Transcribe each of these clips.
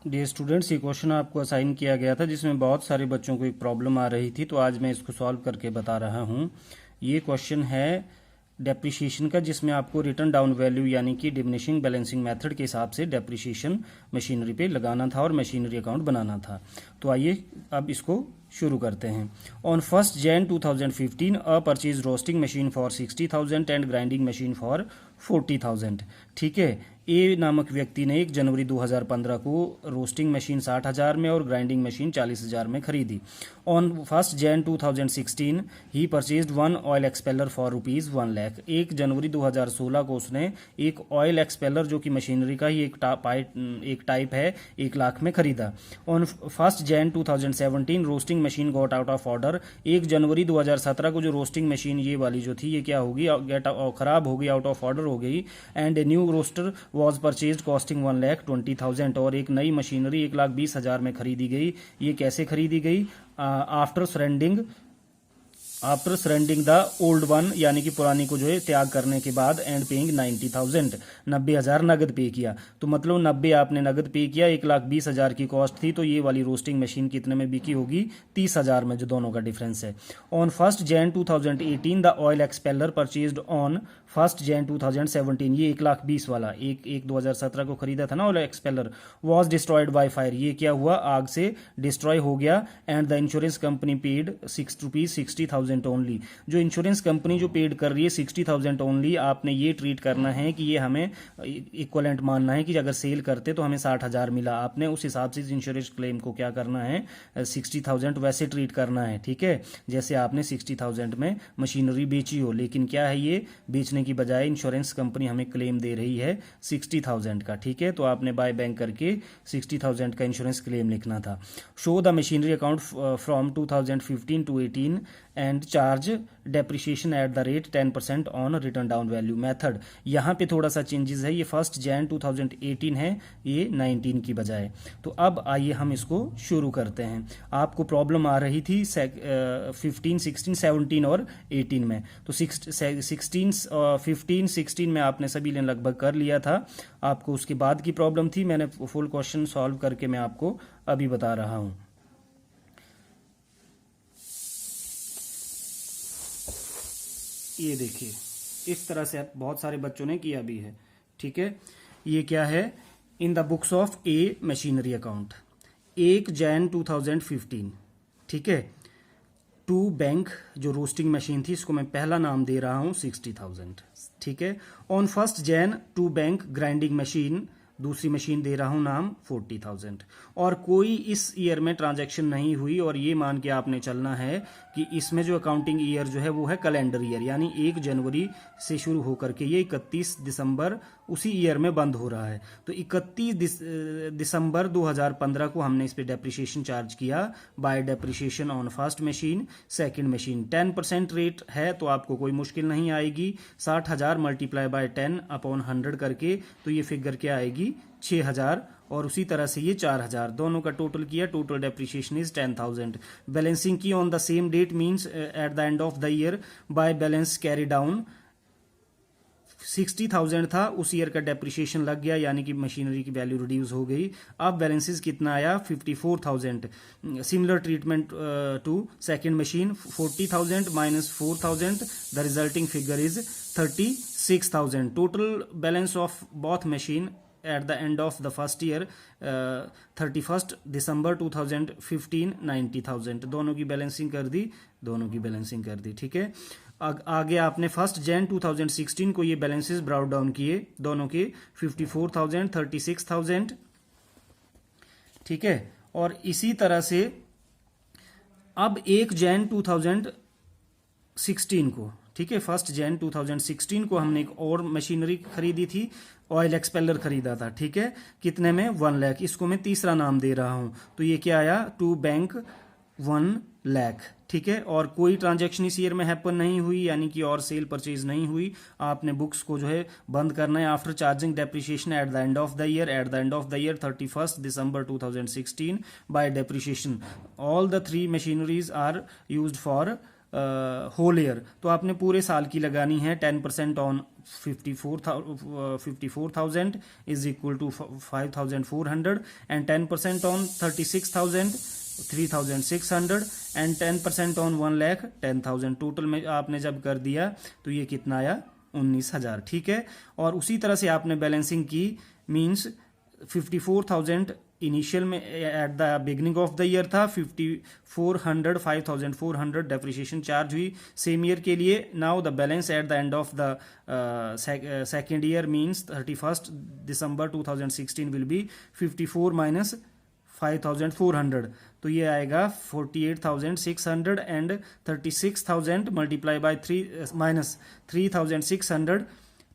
Dear students, ये question आपको assign किया गया था जिसमें बहुत सारे बच्चों को एक प्रॉब्लम आ रही थी, तो आज मैं इसको सॉल्व करके बता रहा हूँ। ये क्वेश्चन है डेप्रिसिएशन का, जिसमें आपको रिटर्न डाउन वैल्यू यानी कि डिमिनिशिंग बैलेंसिंग मेथड के हिसाब से डेप्रिसिएशन मशीनरी पे लगाना था और मशीनरी अकाउंट बनाना था। तो आइए अब इसको शुरू करते हैं। On 1 Jan 2015 a purchase roasting machine for 60,000 and grinding machine for 40,000। ठीक है, ए नामक व्यक्ति ने 1 जनवरी 2015 को रोस्टिंग मशीन 60,000 में और ग्राइंडिंग मशीन 40,000 में खरीदी। On 1 Jan 2016 he purchased one oil expeller for ₹1 lakh. 1 जनवरी 2016 को उसने एक ऑयल एक्सपेलर, जो कि मशीनरी का ही एक टाइप है, 1 लाख में खरीदा। On 1 Jan 2017 roasting machine got out of order. 1 जनवरी 2017 को जो रोस्टिंग मशीन ये वाली जो थी, ये क्या होगी, खराब हो गई, आउट ऑफ ऑर्डर हो गई। And a new roster was purchase costing 1,20,000 और एक नई मशीनरी 1,20,000 में खरीदी गई। ये कैसे खरीदी गई? After surrendering the old one, यानी कि पुरानी को जो है त्याग करने के बाद, एंड पेइंग 90,000, 90,000 नगद पे किया। तो मतलब 90 आपने नगद पे किया, 1,20,000 की कॉस्ट थी, तो ये वाली रोस्टिंग मशीन कितने में बिकी होगी? 30,000 में, जो दोनों का डिफरेंस है। On 1 Jan 2018 the oil expeller purchased on 1 Jan 2017, ये 1,20,000 वाला, एक 2017 को खरीदा था ना oil expeller, was destroyed by fire, ये क्या हुआ? आग से डिस्ट्रॉय हो गया। And the insurance company paid ₹60,000 only. जो इंश्योरेंस कंपनी जो पेड कर रही है 60,000 ओनली, आपने ये ट्रीट करना है कि ये हमें इक्वलेंट मानना है कि अगर सेल करते तो हमें 60,000 मिला, आपने उस हिसाब से इंश्योरेंस क्लेम को क्या करना है, 60,000 वैसे ट्रीट करना है। ठीक है, जैसे आपने 60,000 में मशीनरी बेची हो, लेकिन क्या है, ये बेचने की बजाय इंश्योरेंस कंपनी हमें क्लेम दे रही है 60,000 का। ठीक है, तो आपने बाय बैंक करके 60,000 का इंश्योरेंस क्लेम लिखना था। Show the machinery account from 2015 to 18 and charge depreciation at the rate 10% on return down value method. यहाँ पे थोड़ा सा चेंजेस है, ये 1 Jan 2018 है, ये 19 की बजाय। तो अब आइए हम इसको शुरू करते हैं। आपको प्रॉब्लम आ रही थी 15, 16, 17 और 18 में, तो 15, 16 में आपने सभी ने लगभग कर लिया था। आपको उसके बाद की प्रॉब्लम थी, मैंने फुल क्वेश्चन सॉल्व करके मैं आपको अभी बता रहा हूँ। ये देखिए, इस तरह से बहुत सारे बच्चों ने किया भी है। ठीक है, ये क्या है? In the books of A machinery account 1 Jan 2015। ठीक है, टू बैंक जो रोस्टिंग मशीन थी, इसको मैं पहला नाम दे रहा हूं 60,000। ठीक है, on 1 Jan to bank grinding machine, दूसरी मशीन दे रहा हूं नाम 40,000। और कोई इस ईयर में ट्रांजैक्शन नहीं हुई, और ये मान के आपने चलना है कि इसमें जो अकाउंटिंग ईयर जो है वो है कैलेंडर ईयर, यानी 1 जनवरी से शुरू होकर के ये 31 दिसंबर उसी ईयर में बंद हो रहा है। तो 31 दिसंबर 2015 को हमने इस पे डेप्रिसिएशन चार्ज किया bye depreciation on first machine, second machine 10% rate है, तो आपको कोई मुश्किल नहीं आएगी। 60,000 मल्टीप्लाई बाय 10 अपॉन 100 करके, तो ये फिगर क्या आएगी? 6,000। और उसी तरह से ये 4,000, दोनों का टोटल किया, टोटल डेप्रिसिएशन इज 10,000। बैलेंसिंग की on the same date means at the end of the year by balance carry down. 60,000 था, उस ईयर का डेप्रिसिएशन लग गया, यानी कि मशीनरी की वैल्यू रिड्यूस हो गई। अब बैलेंसेस कितना आया? 54,000। Similar treatment to second machine, 40,000 minus 4,000, the resulting figure is 36,000। Total balance of both machine at the end of the first year 31 December 2015 90,000। दोनों की बैलेंसिंग कर दी। ठीक है, आगे आपने 1 Jan 2016 को ये बैलेंसेस ब्राउट डाउन किए, दोनों के 54,000, 36,000। ठीक है, और इसी तरह से अब 1 Jan 2016 को, ठीक है, 1 Jan 2016 को हमने एक और मशीनरी खरीदी थी, ऑयल एक्सपेलर खरीदा था। ठीक है, कितने में? 1 लाख। इसको मैं तीसरा नाम दे रहा हूं, तो ये क्या आया? To bank 1 lakh. ठीक है, और कोई ट्रांजैक्शन इस ईयर में हैपन नहीं हुई, यानी कि और सेल परचेज नहीं हुई। आपने बुक्स को जो है बंद करना है after charging depreciation at the end of the year, 31 December 2016 by depreciation. All the 3 machineries are used for whole year, तो आपने पूरे साल की लगानी है। 10% on 54,000 is equal to 5,400 and 10% on 36,000 3,600 and 10% on 1,00,000 10,000। Total में आपने जब कर दिया तो ये कितना आया 19,000। ठीक है, और उसी तरह से आपने बैलेंसिंग की, मीन्स 54,000 इनिशियल में at the beginning of the year था, 5,400 डेप्रिसिएशन चार्ज हुई सेम ईयर के लिए। Now the balance eight the end of the second year means 31 December 2016 will be 54 minus 5,400, तो ये आएगा 48,600 and 36,000 multiply by 3 minus 3,600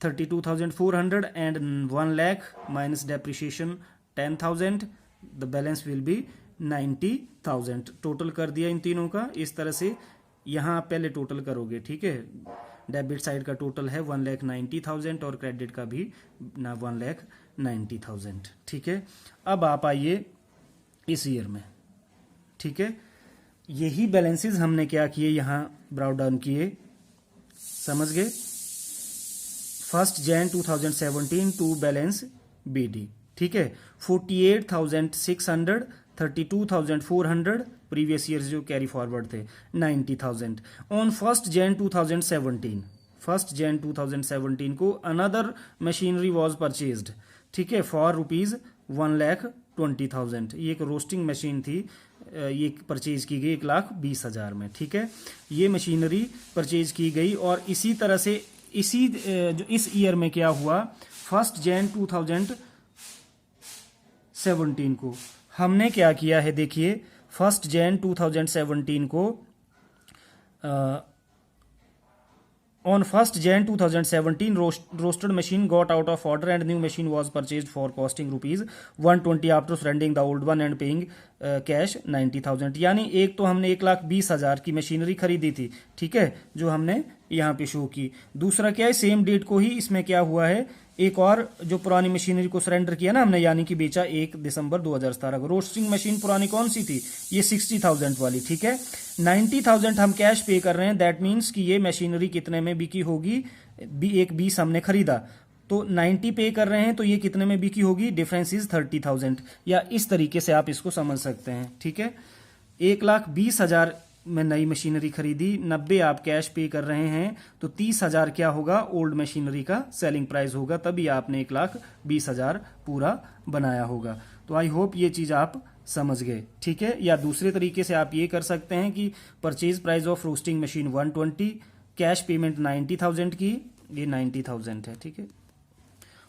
32,400 and 1,00,000 minus depreciation 10,000, the balance will be 90,000। Total कर दिया इन तीनों का। इस तरह से यहाँ आप पहले टोटल करोगे। ठीक है, डेबिट साइड का टोटल है 1,90,000 और क्रेडिट का भी 1,90,000। ठीक है, अब आप आइए इस ईयर में। ठीक है, यही बैलेंसेस हमने क्या किए, यहाँ ब्राउट डाउन किए, समझ गए। 1 Jan 2017 टू बैलेंस BD। ठीक है, 48,600 32,400 प्रीवियस ईयर जो कैरी फॉरवर्ड थे 90,000 ऑन 1 Jan 2017। 1 Jan 2017 को अनदर मशीनरी वॉज परचेज्ड। ठीक है, फॉर ₹1,20,000। ये एक रोस्टिंग मशीन थी, ये परचेज की गई 1,20,000 में। ठीक है, ये मशीनरी परचेज की गई और इसी तरह से जो इस ईयर में क्या हुआ, 1 Jan 2017 को हमने क्या किया है, देखिए 1 Jan 2017 को on 1 Jan 2017 roasted machine got out of order and new machine was purchased for costing ₹120 after surrendering the old one and paying cash 90,000। यानी एक तो हमने 1,20,000 की मशीनरी खरीदी थी। ठीक है, जो हमने यहाँ पे शो की। दूसरा क्या है, सेम डेट को ही इसमें क्या हुआ है, एक और जो पुरानी मशीनरी को सरेंडर किया ना हमने, यानी कि बेचा 1 दिसंबर 2017 को। रोस्टिंग मशीन पुरानी कौन सी थी, ये 60,000 वाली। ठीक है, 90,000 हम कैश पे कर रहे हैं, दैट मीन्स कि ये मशीनरी कितने में बिकी होगी, 1,20 हमने खरीदा तो 90 पे कर रहे हैं, तो ये कितने में बिकी होगी, डिफरेंस इज 30,000। या इस तरीके से आप इसको समझ सकते हैं। ठीक है, 1,20,000 में नई मशीनरी खरीदी, 90 आप कैश पे कर रहे हैं, तो 30,000 क्या होगा, ओल्ड मशीनरी का सेलिंग प्राइस होगा, तभी आपने 1,20,000 पूरा बनाया होगा। तो आई होप ये चीज आप समझ गए। ठीक है, या दूसरे तरीके से आप ये कर सकते हैं कि purchase price of roasting machine 120, cash payment 90,000 की, ये 90,000 है। ठीक है,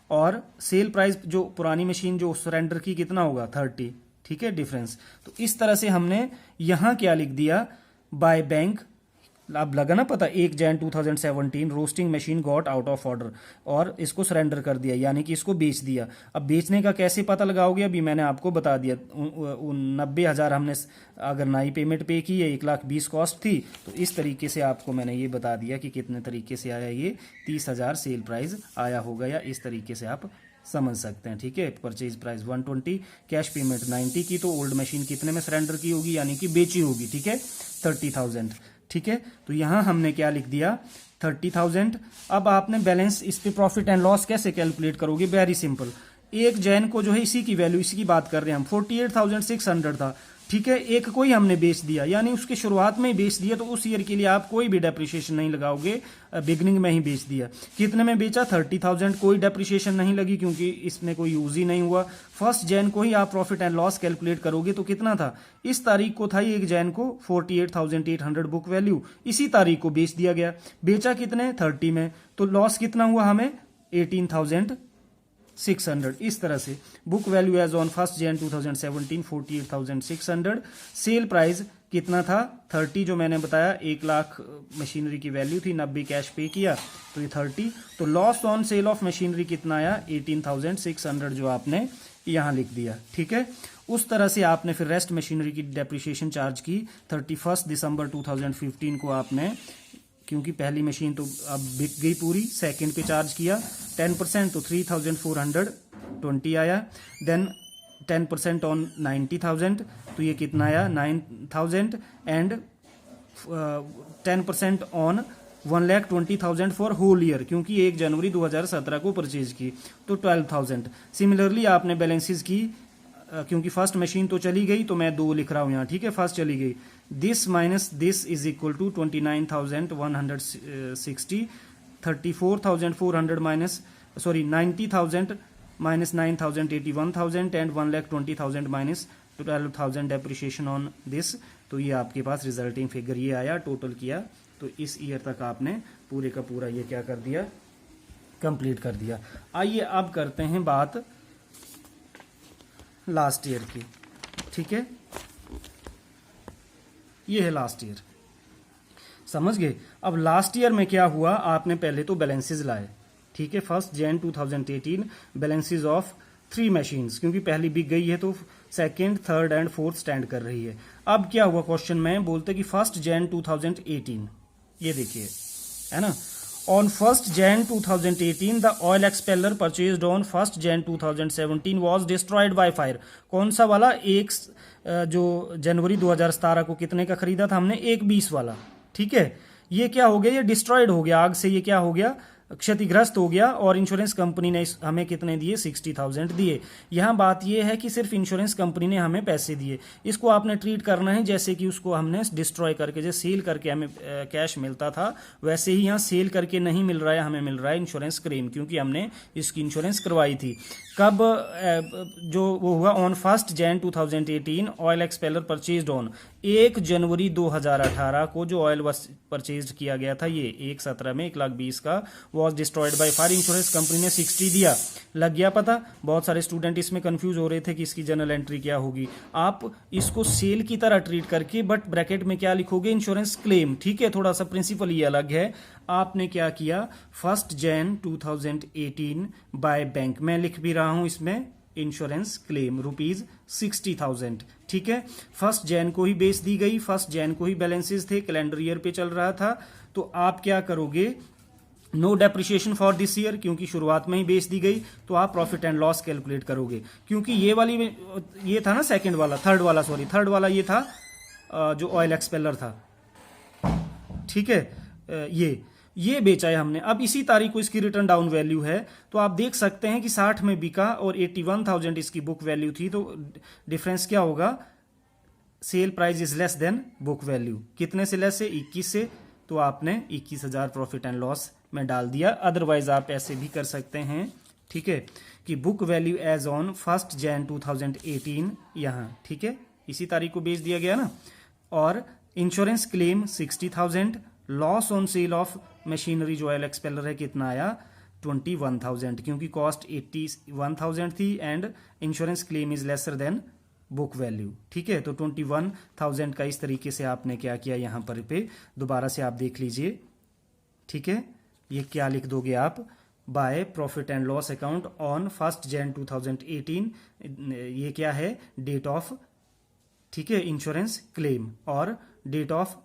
और सेल प्राइस जो पुरानी मशीन जो सरेंडर की कितना होगा 30। ठीक है, डिफरेंस। तो इस तरह से हमने यहां क्या लिख दिया, बाय बैंक, अब लगा ना पता, 1 Jan 2017 roasting machine got out of order, और इसको सरेंडर कर दिया, यानी कि इसको बेच दिया। अब बेचने का कैसे पता लगाओगे, अभी मैंने आपको बता दिया। 90,000 हमने अगर नई पेमेंट पे की है, 1,20,000 कॉस्ट थी, तो इस तरीके से आपको मैंने ये बता दिया कि कितने तरीके से आया, ये 30,000 सेल प्राइस आया होगा, या इस तरीके से आप समझ सकते हैं। ठीक है, परचेज प्राइस 120, कैश पेमेंट 90 की, तो ओल्ड मशीन कितने में सरेंडर की होगी, यानी कि बेची होगी। ठीक है, 30,000। ठीक है, तो यहां हमने क्या लिख दिया, 30,000। अब आपने बैलेंस, इस पे प्रॉफिट एंड लॉस कैसे कैलकुलेट करोगे, वेरी सिंपल। 1 Jan को जो है इसी की वैल्यू, इसी की बात कर रहे हैं हम, 48,600 था। ठीक है, एक को ही हमने बेच दिया, यानी उसके शुरुआत में ही बेच दिया, तो उस ईयर के लिए आप कोई भी डेप्रिसिएशन नहीं लगाओगे, बिगनिंग में ही बेच दिया। कितने में बेचा, 30,000, कोई डेप्रिसिएशन नहीं लगी क्योंकि इसमें कोई यूज ही नहीं हुआ। 1 Jan को ही आप प्रॉफिट एंड लॉस कैलकुलेट करोगे तो कितना था, इस तारीख को था 1 Jan को 48,800 बुक वैल्यू, इसी तारीख को बेच दिया गया। बेचा कितने, 30 में, तो लॉस कितना हुआ हमें, 18,600। इस तरह से book value as on 1 Jan 2017 48,600। Sale price कितना था, 30, जो मैंने बताया 1,00,000 मशीनरी की वैल्यू थी, 90 कैश पे किया, तो ये 30। तो loss on sale of machinery कितना आया, 18,600, जो आपने यहां लिख दिया। ठीक है, उस तरह से आपने फिर रेस्ट मशीनरी की डेप्रिसिएशन चार्ज की। 31 दिसंबर 2015 को आपने, क्योंकि पहली मशीन तो अब बिक गई पूरी, सेकंड पे चार्ज किया 10%, तो 3,420 आया। देन 10% ऑन 90,000, तो ये कितना आया, 9,000 and 10% on 1,20,000 for whole year, क्योंकि 1 जनवरी 2017 को परचेज की, तो 12,000। सिमिलरली आपने बैलेंसेस की, क्योंकि फर्स्ट मशीन तो चली गई तो मैं 2 लिख रहा हूँ यहाँ, ठीक है, फर्स्ट चली गई, this minus this is equal to 29,160, 34,400 minus 90,000 minus 9,000 81,000 and 1,20,000 minus 12,000 depreciation on this. तो ये आपके पास रिजल्टिंग फिगर ये आया, टोटल किया तो इस ईयर तक आपने पूरे का पूरा ये क्या कर दिया, कंप्लीट कर दिया। आइए अब करते हैं बात लास्ट ईयर की, ठीक है, ये है लास्ट ईयर, समझ गए। अब लास्ट ईयर में क्या हुआ, आपने पहले तो बैलेंसेस लाए, ठीक है, 1 जनवरी 2018 बैलेंसेस ऑफ 3 मशीन्स, क्योंकि पहली बिक गई है तो second, third and fourth stand कर रही है। अब क्या हुआ, क्वेश्चन में बोलते कि 1 जनवरी 2018, ये देखिए, है ना, on 1 January 2018 the oil expeller purchased on 1 January 2017 was destroyed by fire. कौन सा वाला, एक जो जनवरी 2017 को कितने का खरीदा था हमने, 1,20 वाला, ठीक है, ये क्या हो गया, ये डिस्ट्रॉयड हो गया, आग से ये क्या हो गया, क्षतिग्रस्त हो गया, और इंश्योरेंस कंपनी ने हमें कितने दिए, 60,000 दिए। यहाँ बात यह है कि सिर्फ इंश्योरेंस कंपनी ने हमें पैसे दिए, इसको आपने ट्रीट करना है जैसे कि उसको हमने डिस्ट्रॉय करके, जैसे सेल करके हमें कैश मिलता था, वैसे ही यहाँ सेल करके नहीं मिल रहा है, हमें मिल रहा है इंश्योरेंस क्लेम, क्योंकि हमने इसकी इंश्योरेंस करवाई थी। कब जो वो हुआ, on 1 January 2018 oil expeller purchased on 1 जनवरी 2018 को जो ऑयल परचेज किया गया था, ये 1/17 में 1,20,000 का, was destroyed by fire. Insurance company ने 60 दिया, लग गया पता। बहुत सारे स्टूडेंट इसमें कंफ्यूज हो रहे थे कि इसकी जर्नल एंट्री क्या होगी। आप इसको सेल की तरह ट्रीट करके, बट ब्रैकेट में क्या लिखोगे, इंश्योरेंस क्लेम, ठीक है, थोड़ा सा प्रिंसिपल ये अलग है। आपने क्या किया, 1 जनवरी 2018 बाय बैंक, मैं लिख भी रहा हूं इसमें इंश्योरेंस क्लेम ₹60,000, ठीक है, 1 जनवरी को ही बेच दी गई, 1 जनवरी को ही बैलेंसेस थे, कैलेंडर ईयर पे चल रहा था। तो आप क्या करोगे, no depreciation for this year, क्योंकि शुरुआत में ही बेच दी गई, तो आप प्रॉफिट एंड लॉस कैलकुलेट करोगे, क्योंकि ये वाली, ये था ना सेकंड वाला, थर्ड वाला ये था जो ऑयल एक्सपेलर था, ठीक है, ये बेचा है हमने। अब इसी तारीख को इसकी रिटर्न डाउन वैल्यू है, तो आप देख सकते हैं कि 60 में बिका और 81,000 इसकी बुक वैल्यू थी, तो डिफरेंस क्या होगा, sale price is less than book value. कितने से लेस है, 21 से, तो आपने 21,000 प्रॉफिट एंड लॉस में डाल दिया। अदरवाइज आप ऐसे भी कर सकते हैं, ठीक है, कि बुक वैल्यू एज ऑन 1 जनवरी 2018 यहाँ, ठीक है, इसी तारीख को बेच दिया गया ना, और insurance claim 60,000, loss on sale of machinery जो ऑयल एक्सपेलर है कितना आया, 21,000, क्योंकि कॉस्ट 81,000 थी and insurance claim is lesser than book value, ठीक है। तो 21,000 का इस तरीके से आपने क्या किया, यहाँ पर पे दोबारा से आप देख लीजिए, ठीक है, ये क्या लिख दोगे आप, by profit and loss account on 1 जनवरी 2018, ये क्या है, डेट ऑफ, ठीक है, इंश्योरेंस क्लेम, और डेट ऑफ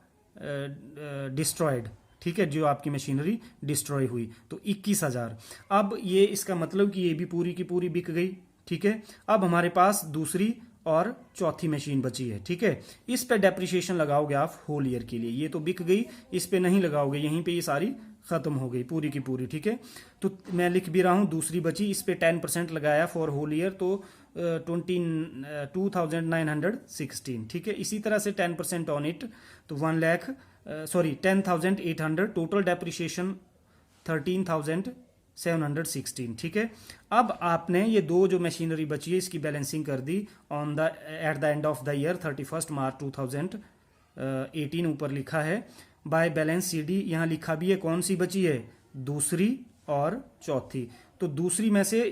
डिस्ट्रॉयड, ठीक है, जो आपकी मशीनरी डिस्ट्रॉय हुई, तो 21,000। अब ये इसका मतलब कि ये भी पूरी की पूरी बिक गई, ठीक है। अब हमारे पास दूसरी और चौथी मशीन बची है, ठीक है, इस पे डेप्रिशिएशन लगाओगे आप होल ईयर के लिए, ये तो बिक गई, इस पे नहीं लगाओगे, यहीं पे ये सारी खत्म हो गई पूरी की पूरी, ठीक है। तो मैं लिख भी रहा हूं, दूसरी बची, इस पे 10% लगाया फॉर होल ईयर, तो 22,916, ठीक है। इसी तरह से 10% ऑन इट, तो 10,800, टोटल डेप्रिशिएशन 13,716, ठीक है। अब आपने ये दो जो मशीनरी बची है इसकी बैलेंसिंग कर दी on the at the end of the year 31 March 2018, ऊपर लिखा है बाय बैलेंस CD, यहाँ लिखा भी है कौन सी बची है, दूसरी और चौथी। तो दूसरी में से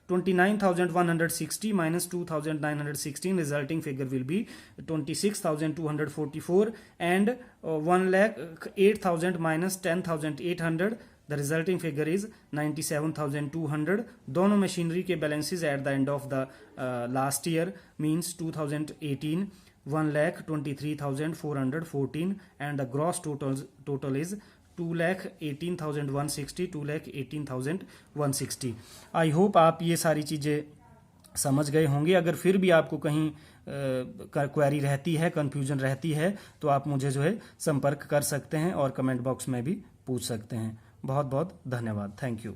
29,160 minus 2,916, resulting figure will be 26,244 and 1,08,000 minus 10,800, the resulting figure is 97,200। दोनों मशीनरी के balances eight the end of the last year means 2018 1,23,414 and the gross total is 2,18,160, 2,18,160। I hope आप ये सारी चीज़ें समझ गए होंगे। अगर फिर भी आपको कहीं क्वेरी रहती है, कन्फ्यूजन रहती है, तो आप मुझे जो है संपर्क कर सकते हैं और कमेंट बॉक्स में भी पूछ सकते हैं। बहुत बहुत धन्यवाद। Thank you.